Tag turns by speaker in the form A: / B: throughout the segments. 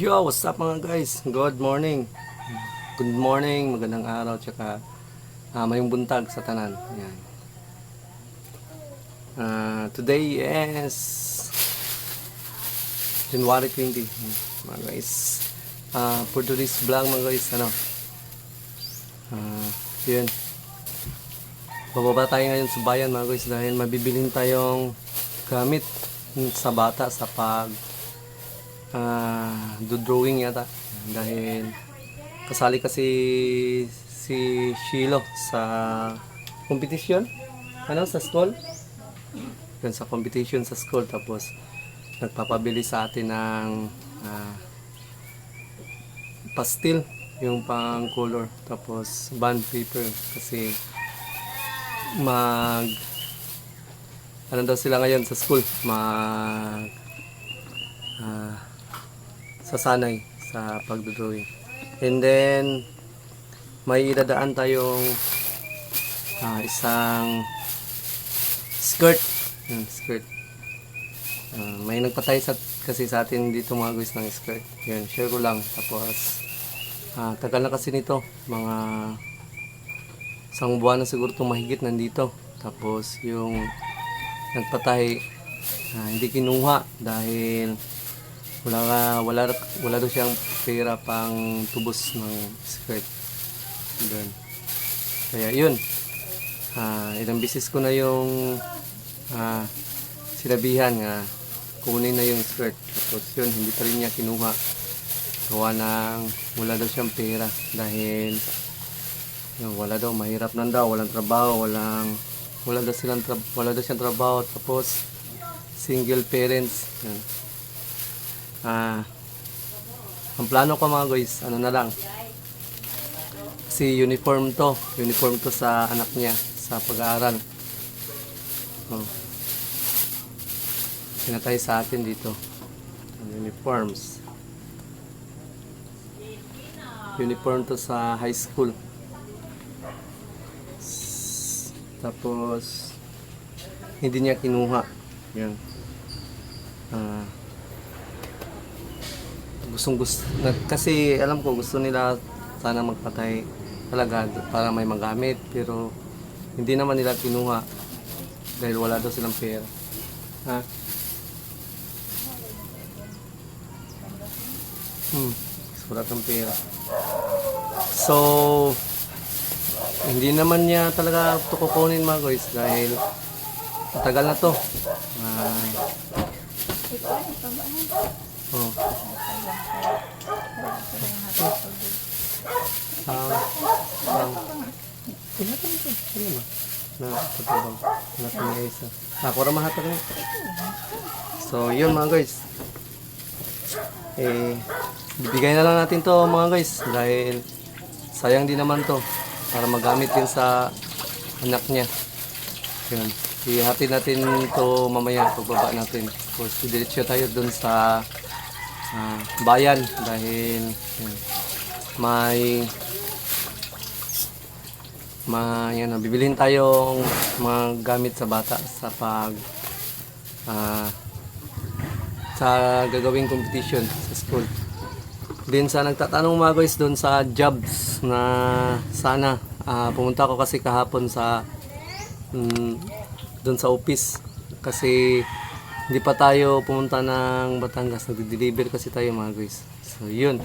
A: Yo, what's up mga guys? Good morning. Good morning, magandang araw, tsaka mayong buntag sa tanan. Yan. Today is January 20. Mga guys. For today's vlog mga guys, yun. Bababa tayo ngayon sa bayan mga guys dahil mabibilin tayong gamit sa bata sa drawing yata dahil kasali kasi si Shilo sa competition sa school yun, sa competition sa school, tapos nagpapabili sa atin ng pastel, yung pang color, tapos bond paper kasi daw sila ngayon sa school sasanay sa pagdodrawing. And then may idadaan tayong isang skirt. Skirt. May nagpatay kasi sa atin dito mga guys ng skirt. Yan, share ko lang. Tapos tagal na kasi nito. Mga isang buwan na siguro itong mahigit nandito. Tapos yung nagpatay hindi kinuha dahil wala daw siyang pera pang tubos ng skirt. Doon. Kaya yun, ilang beses ko na yung sinabihan nga kunin na yung skirt, tapos yun hindi pa rin niya kinuha gawa ng wala daw siyang pera dahil yun, mahirap nan daw, walang trabaho, wala daw siyang trabaho, tapos single parents. Yun. Ang plano ko mga guys, na lang, kasi uniform to sa anak niya sa pag-aaral. Pinatay sa atin dito uniform to sa high school, tapos hindi niya kinuha. Yan. Kasi alam ko gusto nila sana magpatay talaga para may magamit, pero hindi naman nila kinuha dahil wala daw silang pera. Wala tayong pera. So hindi naman niya talaga ito kukunin mga guys dahil matagal na to. So yun mga guys, bibigay na lang natin to mga guys dahil sayang din naman to para magamit din sa anak niya. Yun, ihatid natin to mamaya pagbaba natin. Of course, diretso tayo dun sa bayan dahil yun, bibilhin tayong mga gamit sa bata sa gagawing competition sa school. Din sa nagtatanong mga guys doon sa jobs na sana pumunta ako kasi kahapon sa doon sa office kasi hindi pa tayo pumunta ng Batangas, nag-deliver kasi tayo mga guys. So yun,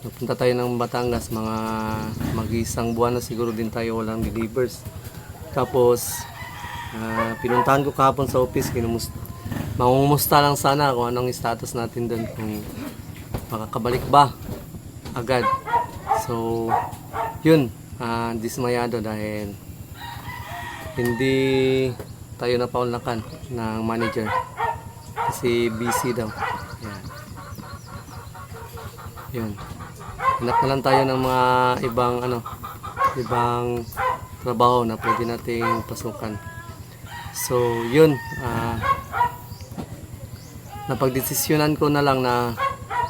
A: napunta tayo ng Batangas, mga mag-isang buwan na siguro din tayo walang delivers. Tapos pinuntahan ko kahapon sa office, mangumusta lang sana kung anong status natin doon, kung makakabalik ba agad. So yun, dismayado dahil hindi tayo napaunlakan ng manager kasi busy daw. Yan. Yun, hanap na lang tayo ng mga ibang trabaho na pwede nating pasukan. So yun, napagdesisyonan ko na lang na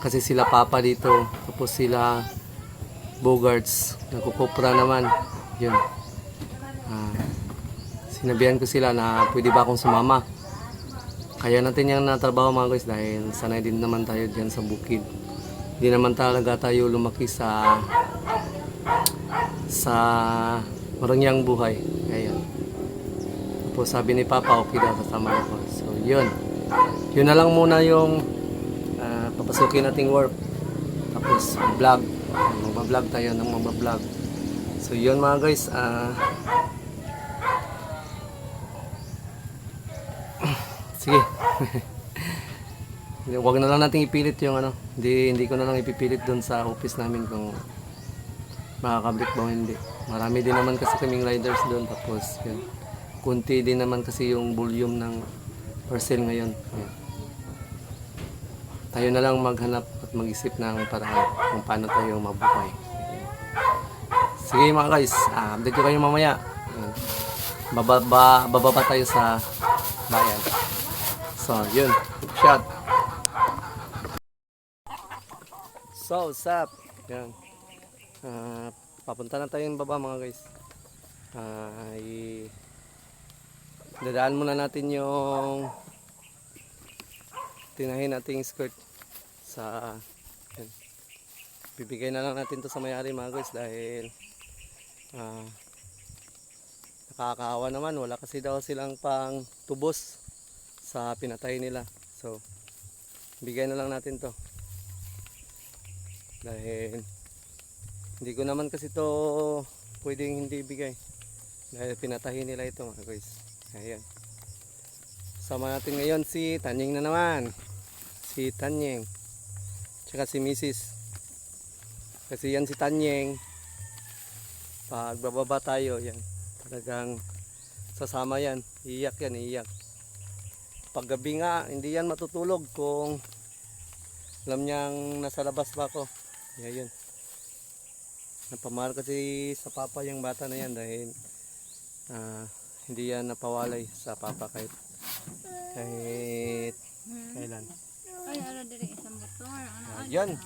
A: kasi sila papa dito, tapos sila Bogarts nagkukupra naman. Yun, sinabihan ko sila na pwede ba akong sumama. Kaya natin yung natrabaho mga guys dahil sanay din naman tayo dyan sa bukid. Hindi naman talaga tayo lumaki sa marangyang buhay. Ayan. Tapos sabi ni Papa, okay daw, kasama ako. So, yun. Yun na lang muna yung papasukin nating work. Tapos, vlog. Magbablog tayo ng magbablog. So, yun mga guys. Sige. Huwag na lang nating ipilit yung ano. Hindi ko na lang ipipilit doon sa office namin kung makakablik ba o hindi. Marami din naman kasi kaming riders doon. Tapos, yun. Kunti din naman kasi yung volume ng parcel ngayon. Ayan. Tayo na lang maghanap at mag-isip ng paraan kung paano tayo mabuhay. Sige mga guys, update ko kayo mamaya. Ayan. Bababa tayo sa bayan. So, yun. Shot. So, sap. Yan. Papunta na tayong baba mga guys. Dadaan muna natin yung tinahin nating skirt sa yan. Bibigay na lang natin to sa may-ari mga guys dahil nakakaawa naman, wala kasi daw silang pang tubos sa pinatay nila. So bigay na lang natin to dahil hindi ko naman kasi to pwedeng hindi bigay dahil pinatahin nila ito mga guys. Ayan. Sama natin ngayon si Tanying na naman. Si Tanying. Tsaka si Mrs. Kasi yan si Tanying. Pag bababa tayo, yan. Talagang sasama yan. Iiyak yan, iiyak. Pag gabi nga, hindi yan matutulog kung alam niyang nasa labas pa ako. Yan yun. Napamahal kasi sa papa yung bata na yan dahil hindi yan napawalay sa papa kahit kailan.
B: Ay, ala diri isang motor.
A: Yan.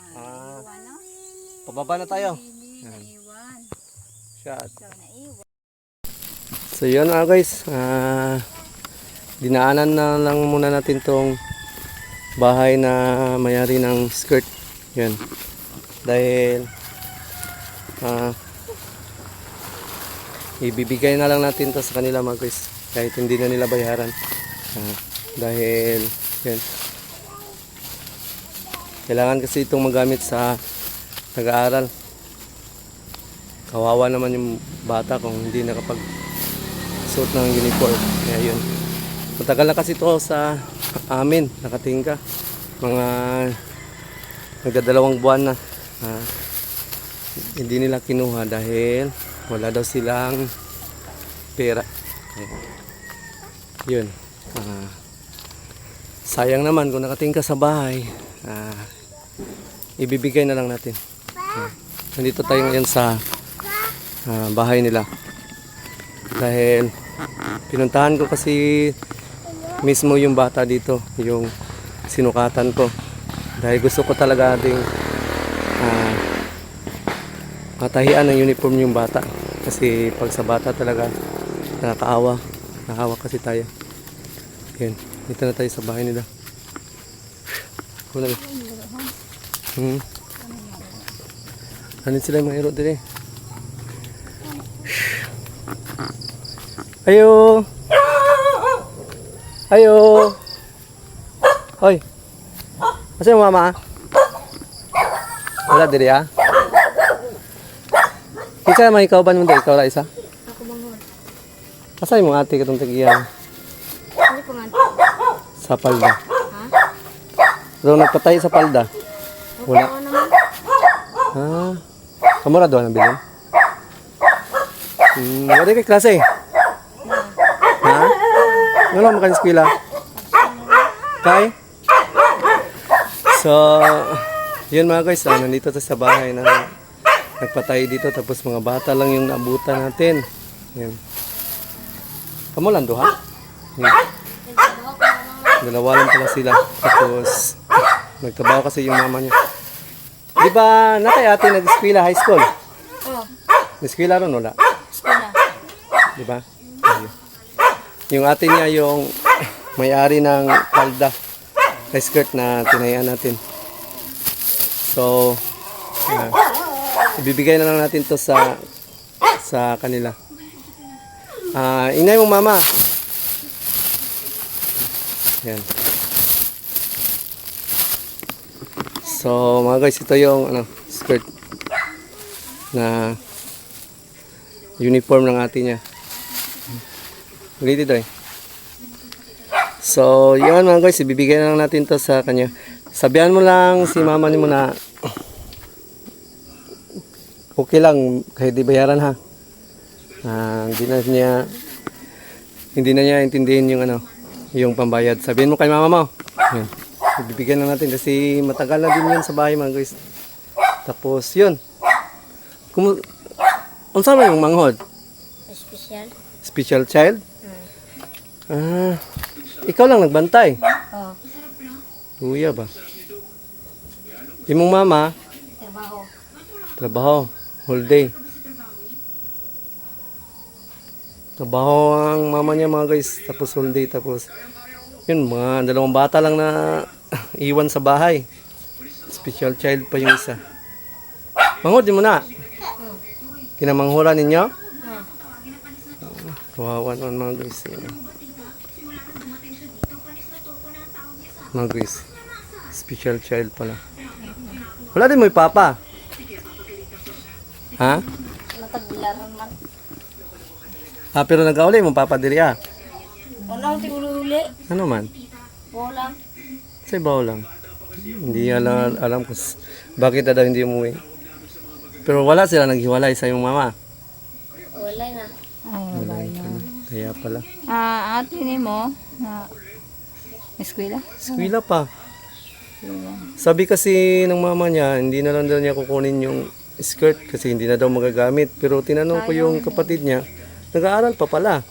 A: Pababa na tayo.
B: Naiwan.
A: Shot.
B: So, naiwan.
A: So yun mga guys. Dinaanan na lang muna natin tong bahay na mayari ng skirt. Yan. Dahil ibibigay na lang natin to sa kanila mga guys kahit hindi na nila bayaran dahil yan kailangan kasi itong magamit sa nag-aaral. Kawawa naman yung bata kung hindi nakapag suot ng uniform. Kaya yun, matagal na kasi ito sa amin nakatingka, mga nagdadalawang buwan na hindi nila kinuha dahil wala daw silang pera. Yun. Sayang naman kung nakatingin ka sa bahay. Ibibigay na lang natin. Nandito tayo ngayon sa bahay nila. Dahil pinuntahan ko kasi mismo yung bata dito. Yung sinukatan ko. Dahil gusto ko talaga ding matahian ng uniform yung bata. Kasi pag sa bata talaga nakakaawa. Nakahawa kasi tayo. Yan. Dito na tayo sa bahay nila. Kuna na. Ano sila yung mga hero din eh. Ayo. Ayo. Hoy. Asa yung mama? Wala diri ah. Kisa naman ikaw ba nung ikaw ra isa?
B: Ako bangor.
A: Asa yung mga ate katong tagiyan?
B: Hindi ko nga.
A: Sa palda.
B: Ha?
A: Doon nagpatay sa palda. Wala.
B: Oo naman.
A: Kamura doon ang bilin? Wala kay klase. Ha? Ano lang makan eskwela? Kay? So, yun mga guys, nandito tayo sa bahay na nagpatay dito tapos mga bata lang yung naabutan natin. Yan. Kamu lang do ha? Yan. Dalawa lang pala sila. Tapos nagtrabaho kasi yung mama niya. Di ba nakay ate nag-eskwela high school?
B: Oo.
A: Nag-eskwela ron wala?
B: Eskwela.
A: Di ba? Ayun. Yung ate niya yung may-ari ng palda na skirt na tinayan natin. So, ibibigay na lang natin to sa kanila. Ingay mo mama. Yan. So, mga guys, ito yung skirt na uniform ng ate niya. Ulit ito eh. So, yun mga guys, ibibigay na lang natin to sa kanya. Sabihan mo lang si mama ni mo na okay lang kahit di bayaran ha. Hindi na niya intindihin yung yung pambayad. Sabihin mo kay mama mo. Yan. Ibibigyan na natin kasi matagal na din yun sa bahay mga guys. Tapos yun. Unsa man yung manghod?
B: Special?
A: Special child? Ikaw lang nagbantay.
B: Oo.
A: Kuya ba? Imong mama?
B: Trabaho.
A: Trabaho. Whole day. Trabaho ang mama niya mga guys. Tapos whole day. Tapos yun, mga 2 bata lang na iwan sa bahay. Special child pa yung isa. Manghod din mo na. Kinamanghuran ninyo? Kawawa naman mga guys. Mga guys. Special child pala. Wala din mo yung papa. Ha?
B: Mataglaran man.
A: Pero nag-auli mo papa diri ah.
B: Wala akong uli.
A: Ano man?
B: Wala.
A: Sa ibaw lang. Hindi alam kung bakit na daw hindi umuwi. Pero wala sila naghiwalay sa iyong mama.
B: Wala na.
C: Ay, wala na.
A: Kaya pala.
C: Ate ni mo, na eskwela?
A: Eskwela pa. Sabi kasi ng mama niya, hindi na lang daw niya kukunin yung skirt kasi hindi na daw magagamit. Pero tinanong ko yung kapatid niya, nag-aaral pa pala.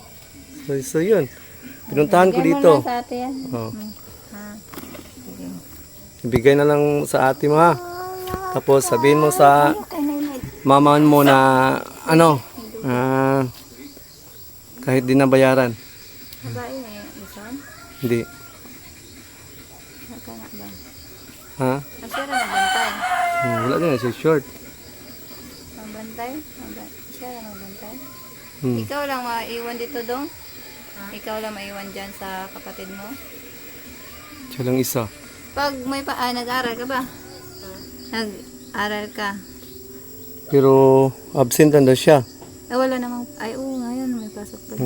A: So yun. Pinuntahan ko dito.
C: Bigyan mo na sa ate yan.
A: Oh. Ibigay na lang sa ate mo ha. Tapos sabihin mo sa mama mo na kahit di na bayaran.
C: Babae na yung isan?
A: Hindi.
C: Naka na ba?
A: Ha?
C: Asya na nagbantay.
A: Wala din na siya short.
C: Nagbantay? Asya na nagbantay?
A: Hmm.
C: Ikaw lang maiwan dito dong? Ikaw lang maiwan dyan sa kapatid mo?
A: Siya lang isa.
C: Pag may nag-aral ka ba? Nag-aral ka?
A: Pero absent lang daw siya.
C: Wala namang, oo ngayon may pasok pa.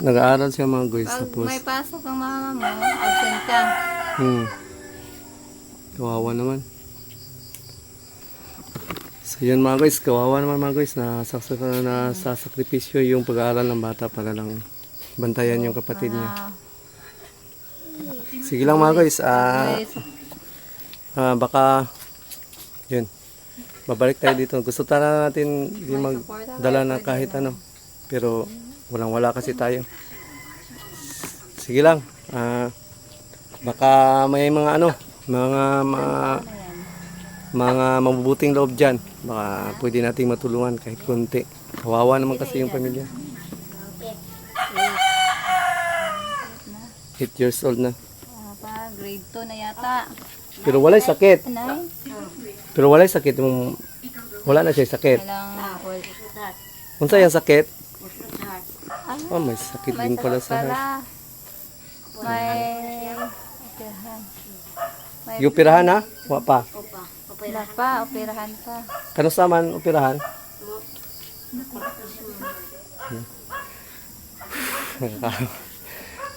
A: Nag-aaral siya mga guys.
C: Pag
A: Tapos,
C: may pasok ang mama mo, absent ka.
A: Kawawa naman. So yun mga guys, kawawa naman mga guys. Nasasakripisyo yung pag-aaral ng bata para lang bantayan yung kapatid niya. Sige lang mga guys. Baka yun. Babalik tayo dito. Gusto talaga natin di magdala na kahit ano. Pero walang-wala kasi tayo. Sige lang. Baka may mga mga mabubuting loob dyan. Baka pwede nating matulungan kahit konti. Kawawa naman kasi yung pamilya. 8 years old na.
C: Grade 2 na yata.
A: Pero walay sakit.
C: Anay?
A: Pero walay sakit. Wala na siya sakit.
C: Kailang
A: Unsa yung sakit? May sakit din pala sa heart.
C: May operahan.
A: Yung operahan ha? Wa pa.
C: Wala pa, operahan pa.
A: Kano sa man operahan?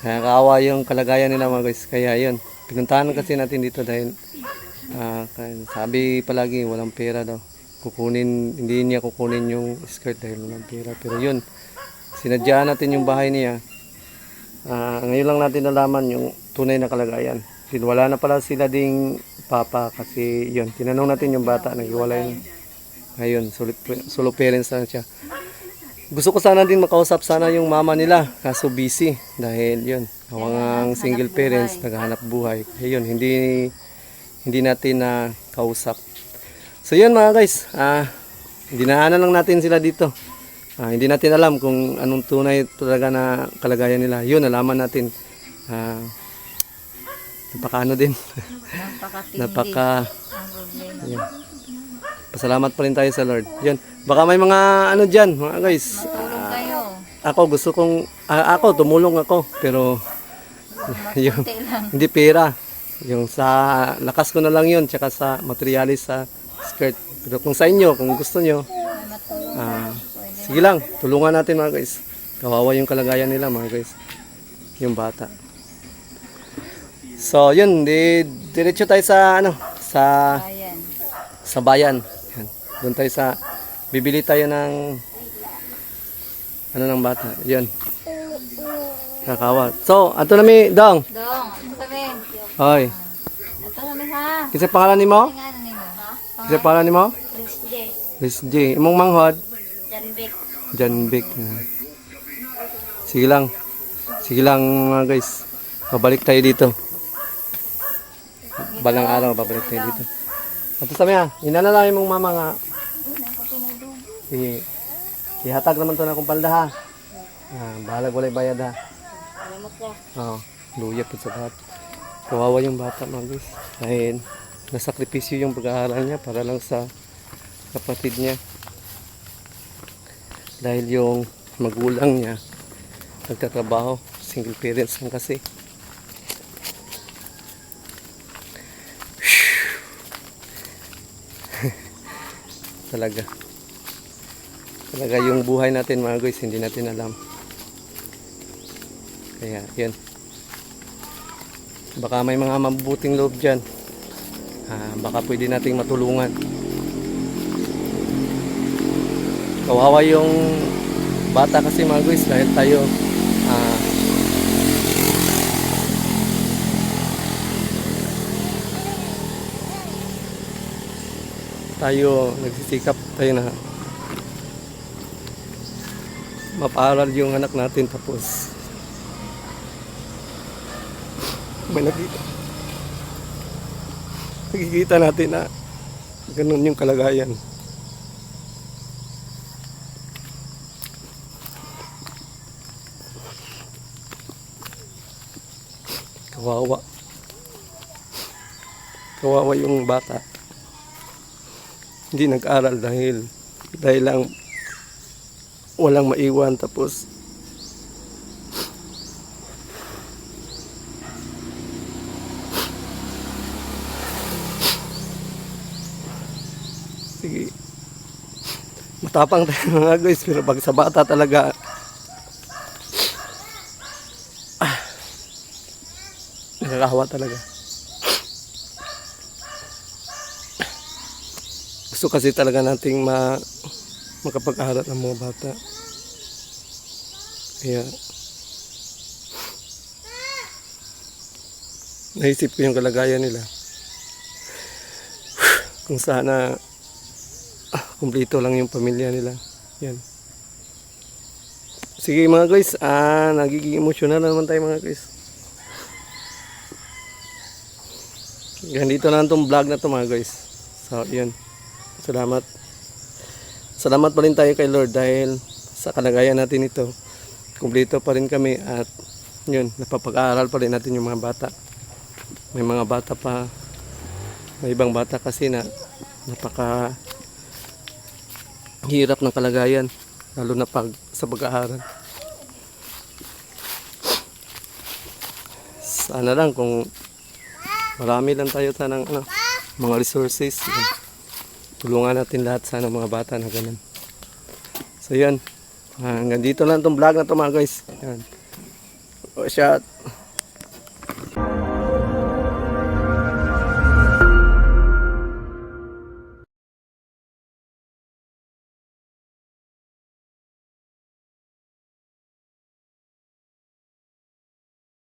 A: Nakakaawa yung kalagayan nila mga guys. Kaya yun. Pinuntahan kasi natin dito dahil sabi palagi walang pera daw. Hindi niya kukunin yung skirt dahil walang pera. Pero yun, sinadya natin yung bahay niya. Ngayon lang natin nalaman yung tunay na kalagayan. Wala na pala sila ding papa kasi yun, tinanong natin yung bata, naghiwalay na. Ngayon, solo parents na siya. Gusto ko sana din makausap sana yung mama nila, kaso busy dahil yun, ang single parents, naghahanap buhay. Ayun, hindi natin na kausap. So yun mga guys, dinaanan lang natin sila dito. Hindi natin alam kung anong tunay talaga na kalagayan nila. Yun, nalaman natin. napaka din.
C: Napakatindi
A: Napaka,
C: ang problema.
A: yan. Pasalamat pa rin tayo sa Lord. Yan. Baka may mga ano dyan, mga guys.
C: Matulong kayo.
A: Ako gusto kong, tumulong ako. Pero, yung,
C: Kunti lang.
A: hindi pera. Yung sa lakas ko na lang yun, tsaka sa materialis sa skirt. Pero kung sa inyo, kung gusto nyo,
C: May matulong.
A: sige lang, tulungan natin mga guys. Kawawa yung kalagayan nila mga guys. Yung bata. So, yun, diretso tayo sa
C: Ayan.
A: sa bayan. Yan. Doon tayo sa bibili tayo ng ng bata. Yun. Kakawa. So, ato na mi, Dong.
C: Dong, ito kami.
A: Hoy.
C: Ito kami ha.
A: Kisa pangalan nimo?
C: Nga ano nimo?
A: Kisa pangalan nimo?
B: Chris J.
A: Chris J. Imong manghod?
B: Jan Vic.
A: John Vic. Sige lang. Sige lang mga guys. Babalik tayo dito. Balang araw, babalik tayo dito. At sabi ha, hinanalangin mong mama nga. Sige. Ihatag naman to na akong palda ha. Bahalag walay bayad ha.
B: Salamat ka.
A: Oo. Luya po sa lahat. Kawawa yung bata mga guys. Dahil nasakripisyo yung pag-aaral niya para lang sa kapatid niya. Dahil yung magulang niya nagtatrabaho. Single parents lang kasi. Talaga. Talaga yung buhay natin mga guys, hindi natin alam. Kaya, yun. Baka may mga mabuting loob dyan. Baka pwede nating matulungan. Kawawa yung bata kasi mga guys dahil tayo nagsisikap tayo na mapaaral yung anak natin tapos may nakikita natin na ganun yung kalagayan. Kawawa yung bata. Hindi nag-aral dahil lang walang maiwan tapos sige matapang tayo mga guys pero pag sa bata talaga nakakahawa talaga. Gusto kasi talaga nating makapag-aral ng mga bata. Kaya naisip ko yung kalagayan nila. Kung sana kumpleto lang yung pamilya nila. Yan. Sige mga guys, nagiging emotional na naman tayo mga guys. Ganito na itong vlog na to mga guys. So, yun. Salamat. Salamat pa rin tayo kay Lord dahil sa kalagayan natin ito, kumpleto pa rin kami at yun, napapag-aaral pa rin natin yung mga bata. May mga bata pa, may ibang bata kasi na napaka hirap ng kalagayan, lalo na sa pag-aaral. Sana lang kung marami lang tayo ng mga resources. Tulungan natin lahat sana mga bata na ganun. So yan. Hanggang dito lang itong vlog na ito mga guys. Yan. Shot.